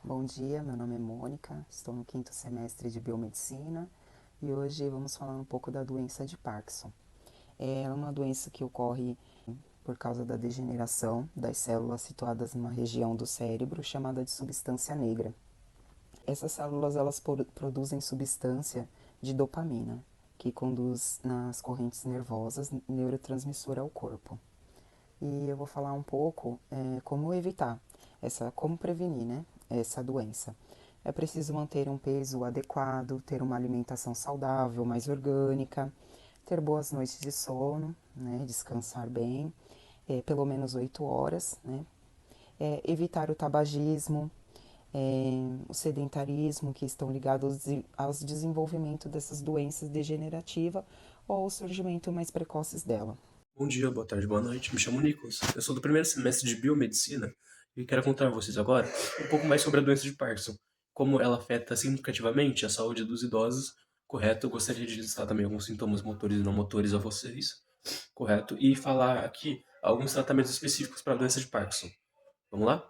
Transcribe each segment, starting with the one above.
Bom dia, meu nome é Mônica, estou no quinto semestre de Biomedicina e hoje vamos falar um pouco da doença de Parkinson. É uma doença que ocorre por causa da degeneração das células situadas numa região do cérebro chamada de substância negra. Essas células elas produzem substância de dopamina, que conduz nas correntes nervosas neurotransmissora ao corpo. E eu vou falar um pouco como evitar, como prevenir, né, essa doença. É preciso manter um peso adequado, ter uma alimentação saudável, mais orgânica, ter boas noites de sono, né, descansar bem, pelo menos 8 horas, né, evitar o tabagismo, o sedentarismo, que estão ligados ao desenvolvimento dessas doenças degenerativas ou ao surgimento mais precoces dela. Bom dia, boa tarde, boa noite. Me chamo Nicolas. Eu sou do primeiro semestre de Biomedicina e quero contar a vocês agora um pouco mais sobre a doença de Parkinson, como ela afeta significativamente a saúde dos idosos, correto? Eu gostaria de listar também alguns sintomas motores e não motores a vocês, correto? E falar aqui alguns tratamentos específicos para a doença de Parkinson. Vamos lá?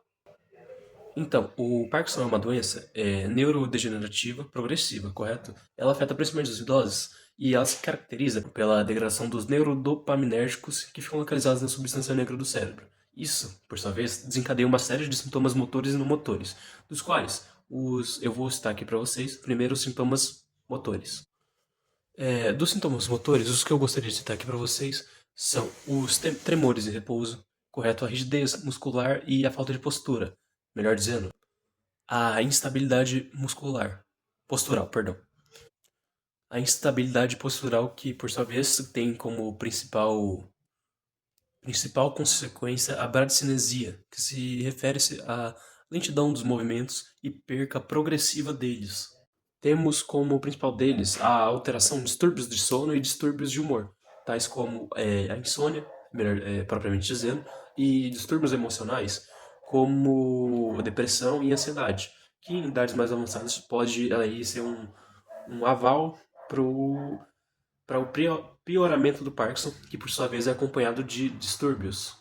Então, o Parkinson é uma doença neurodegenerativa progressiva, correto? Ela afeta principalmente os idosos e ela se caracteriza pela degradação dos neurodopaminérgicos que ficam localizados na substância negra do cérebro. Isso, por sua vez, desencadeia uma série de sintomas motores e não motores, dos quais eu vou citar aqui para vocês, primeiro os sintomas motores. Dos sintomas motores, os que eu gostaria de citar aqui para vocês são os tremores em repouso, correto? A rigidez muscular e a falta de postura. Melhor dizendo, a instabilidade muscular. Postural, perdão. A instabilidade postural que, por sua vez, tem como principal consequência a bradicinesia, que se refere-se à lentidão dos movimentos e perca progressiva deles. Temos como principal deles a alteração de distúrbios de sono e distúrbios de humor, tais como a insônia, melhor, propriamente dizendo, e distúrbios emocionais, como a depressão e ansiedade, que em idades mais avançadas pode aí ser um aval para o pioramento do Parkinson, que por sua vez é acompanhado de distúrbios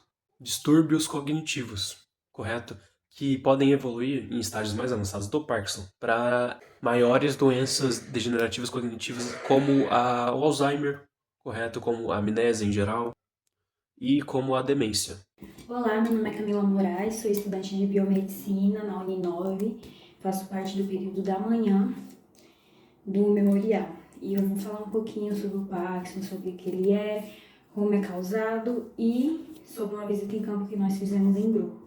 cognitivos, correto? Que podem evoluir em estágios mais avançados do Parkinson para maiores doenças degenerativas cognitivas como o Alzheimer, correto? Como a amnésia em geral e como a demência. Olá, meu nome é Camila Moraes, sou estudante de biomedicina na Uninove, faço parte do período da manhã do memorial. E eu vou falar um pouquinho sobre o Parkinson, sobre o que ele é, como é causado e sobre uma visita em campo que nós fizemos em grupo.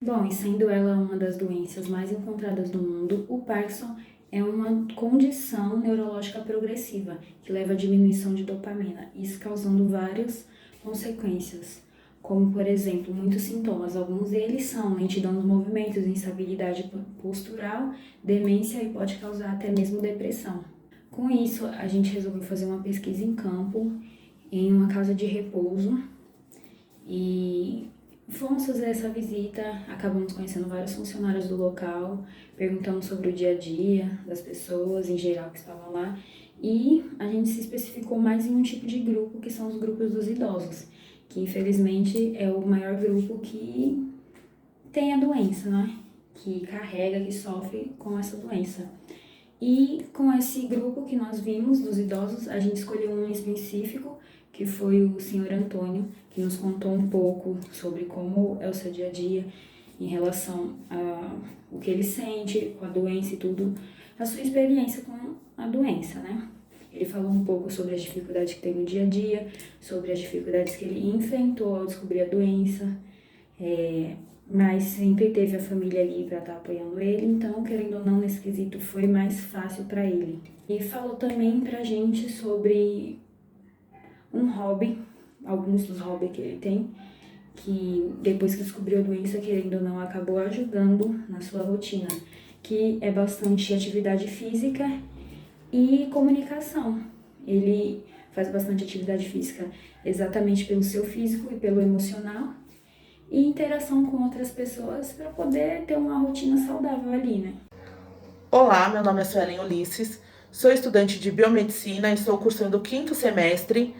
Bom, e sendo ela uma das doenças mais encontradas no mundo, o Parkinson é uma condição neurológica progressiva que leva à diminuição de dopamina, isso causando várias consequências, como por exemplo, muitos sintomas. Alguns deles são lentidão dos movimentos, instabilidade postural, demência e pode causar até mesmo depressão. Com isso, a gente resolveu fazer uma pesquisa em campo, em uma casa de repouso, e fomos fazer essa visita, acabamos conhecendo vários funcionários do local, perguntamos sobre o dia a dia das pessoas em geral que estavam lá, e a gente se especificou mais em um tipo de grupo, que são os grupos dos idosos, que infelizmente é o maior grupo que tem a doença, né? Que carrega, que sofre com essa doença. E com esse grupo que nós vimos dos idosos, a gente escolheu um específico, que foi o senhor Antônio, que nos contou um pouco sobre como é o seu dia a dia em relação a o que ele sente com a doença e tudo, a sua experiência com a doença, né? Ele falou um pouco sobre as dificuldades que tem no dia a dia, sobre as dificuldades que ele enfrentou ao descobrir a doença, mas sempre teve a família ali para estar apoiando ele, então, querendo ou não, nesse quesito foi mais fácil para ele. E falou também pra gente sobre um hobby, alguns dos hobbies que ele tem, que depois que descobriu a doença, querendo ou não, acabou ajudando na sua rotina, que é bastante atividade física e comunicação. Ele faz bastante atividade física exatamente pelo seu físico e pelo emocional, e interação com outras pessoas para poder ter uma rotina saudável ali, né? Olá, meu nome é Suelen Ulisses, sou estudante de Biomedicina e estou cursando o quinto semestre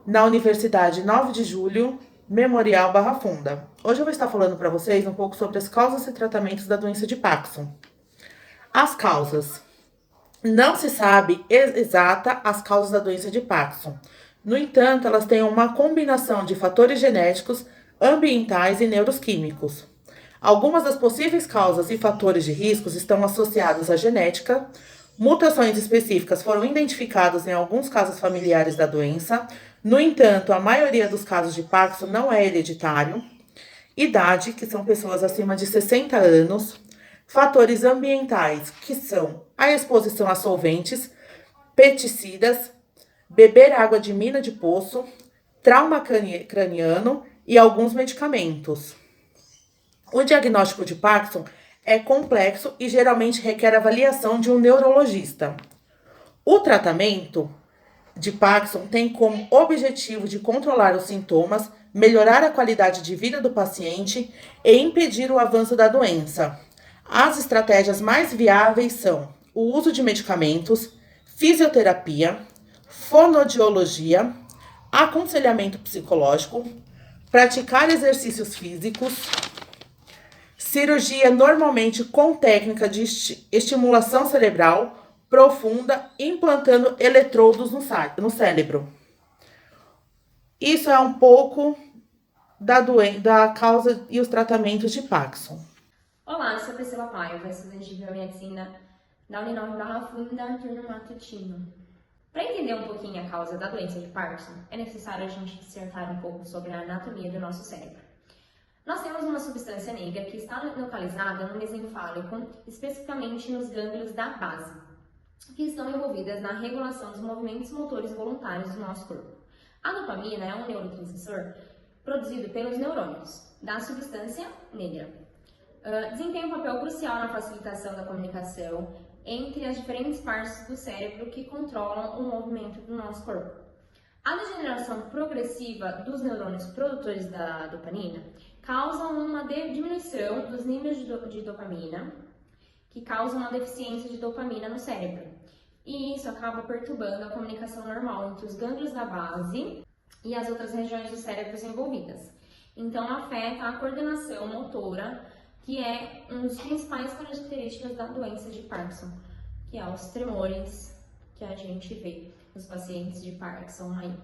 na Universidade 9 de Julho Memorial Barra Funda. Hoje eu vou estar falando para vocês um pouco sobre as causas e tratamentos da doença de Parkinson. As causas. Não se sabe exata as causas da doença de Parkinson. No entanto, elas têm uma combinação de fatores genéticos, ambientais e neuroquímicos. Algumas das possíveis causas e fatores de riscos estão associados à genética. Mutações específicas foram identificadas em alguns casos familiares da doença. No entanto, a maioria dos casos de Parkinson não é hereditário. Idade, que são pessoas acima de 60 anos. Fatores ambientais, que são a exposição a solventes, pesticidas, beber água de mina de poço, trauma craniano e alguns medicamentos. O diagnóstico de Parkinson é complexo e geralmente requer avaliação de um neurologista. O tratamento de Parkinson tem como objetivo de controlar os sintomas, melhorar a qualidade de vida do paciente e impedir o avanço da doença. As estratégias mais viáveis são o uso de medicamentos, fisioterapia, fonoaudiologia, aconselhamento psicológico, praticar exercícios físicos, cirurgia normalmente com técnica de estimulação cerebral profunda, implantando eletrodos no cérebro. Isso é um pouco da causa e os tratamentos de Parkinson. Olá, eu sou a Priscila Paiva, estudante de biomedicina da Uninove Barra Funda, turno matutino. Para entender um pouquinho a causa da doença de Parkinson, é necessário a gente dissertar um pouco sobre a anatomia do nosso cérebro. Nós temos uma substância negra que está localizada no mesencéfalo, especificamente nos gânglios da base, que estão envolvidas na regulação dos movimentos motores voluntários do nosso corpo. A dopamina é um neurotransmissor produzido pelos neurônios da substância negra. Desempenha um papel crucial na facilitação da comunicação entre as diferentes partes do cérebro que controlam o movimento do nosso corpo. A degeneração progressiva dos neurônios produtores da dopamina causa uma diminuição dos níveis de dopamina, que causa uma deficiência de dopamina no cérebro. E isso acaba perturbando a comunicação normal entre os gânglios da base e as outras regiões do cérebro envolvidas. Então, afeta a coordenação motora, que é uma das principais características da doença de Parkinson, que é os tremores que a gente vê nos pacientes de Parkinson aí.